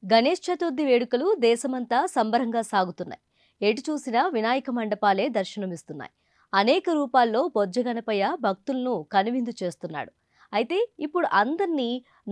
గణేష్ చతుర్థి వేడుకలు దేశమంతా సంబరంగా సాగుతున్నాయి. ఎటు చూసినా వినాయక మండపాలే దర్శనమిస్తున్నాయి. అనేక రూపాల్లో బొజ్జ గణపయ్య భక్తులను కనువిందు చేస్తున్నాడు. అయితే ఇప్పుడు అందర్నీ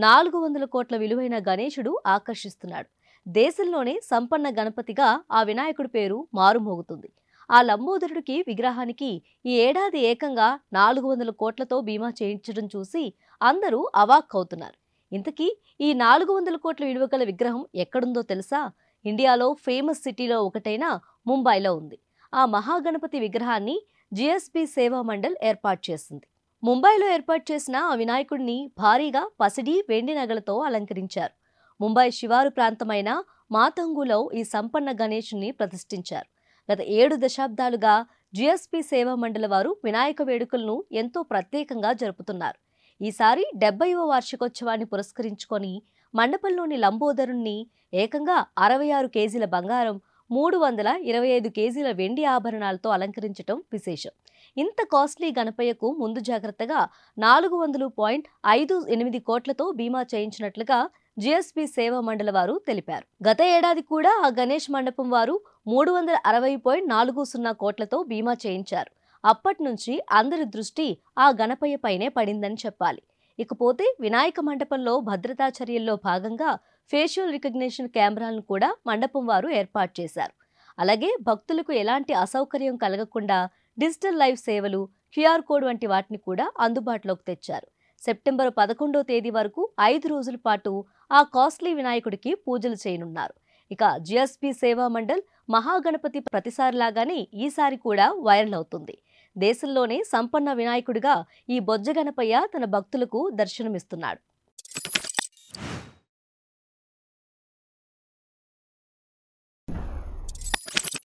400 కోట్ల విలువైన గణేశుడు ఆకర్షిస్తున్నాడు. దేశంలోనే సంపన్న గణపతిగా ఆ వినాయకుడి పేరు మారుమోగుతుంది. ఆ లంబోదరుడికి విగ్రహానికి ఈ ఏడాది ఏకంగా 400 కోట్లతో బీమా చేయించడం చూసి అందరూ అవాక్కవుతున్నారు. ఇంతకీ ఈ 400 కోట్ల విలువ గల విగ్రహం ఎక్కడుందో తెలుసా? ఇండియాలో ఫేమస్ సిటీలో ఒకటైన ముంబైలో ఉంది. ఆ మహాగణపతి విగ్రహాన్ని జీఎస్బీ సేవా మండల్ ఏర్పాటు చేసింది. ముంబైలో ఏర్పాటు చేసిన ఆ వినాయకుడిని భారీగా పసిడి వెండి నగలతో అలంకరించారు. ముంబై శివారు ప్రాంతమైన మాతంగులో ఈ సంపన్న గణేశుని ప్రతిష్ఠించారు. గత 7 దశాబ్దాలుగా జీఎస్బీ సేవా మండలి వారు వినాయక వేడుకలను ఎంతో ప్రత్యేకంగా జరుపుతున్నారు. ఈసారి 70వ వార్షికోత్సవాన్ని పురస్కరించుకొని మండపంలోని లంబోదరుణ్ణి ఏకంగా 66 కేజీల బంగారం, 325 కేజీల వెండి ఆభరణాలతో అలంకరించడం విశేషం. ఇంత కాస్ట్లీ గణపయ్యకు ముందు జాగ్రత్తగా 400.58 కోట్లతో బీమా చేయించినట్లుగా జీఎస్బీ సేవా మండలి వారు తెలిపారు. గత ఏడాది కూడా ఆ గణేష్ మండపం వారు 360.40 కోట్లతో బీమా చేయించారు. అప్పటి నుంచి అందరి దృష్టి ఆ గణపయ్య పైనే పడిందని చెప్పాలి. ఇకపోతే వినాయక మండపంలో భద్రతా చర్యల్లో భాగంగా ఫేషియల్ రికగ్నిషన్ కెమెరాలను కూడా మండపం వారు ఏర్పాటు చేశారు. అలాగే భక్తులకు ఎలాంటి అసౌకర్యం కలగకుండా డిజిటల్ లైవ్ సేవలు, క్యూఆర్ కోడ్ వంటి వాటిని కూడా అందుబాటులోకి తెచ్చారు. సెప్టెంబర్ 11వ తేదీ వరకు 5 రోజుల పాటు ఆ కాస్ట్లీ వినాయకుడికి పూజలు చేయనున్నారు. ఇక జీఎస్బీ సేవా మండల్ మహాగణపతి ప్రతిసారిలాగానే ఈసారి కూడా వైరల్ అవుతుంది. దేశంలోనే సంపన్న వినాయకుడిగా ఈ బొజ్జ గణపయ్య తన భక్తులకు దర్శనమిస్తున్నాడు.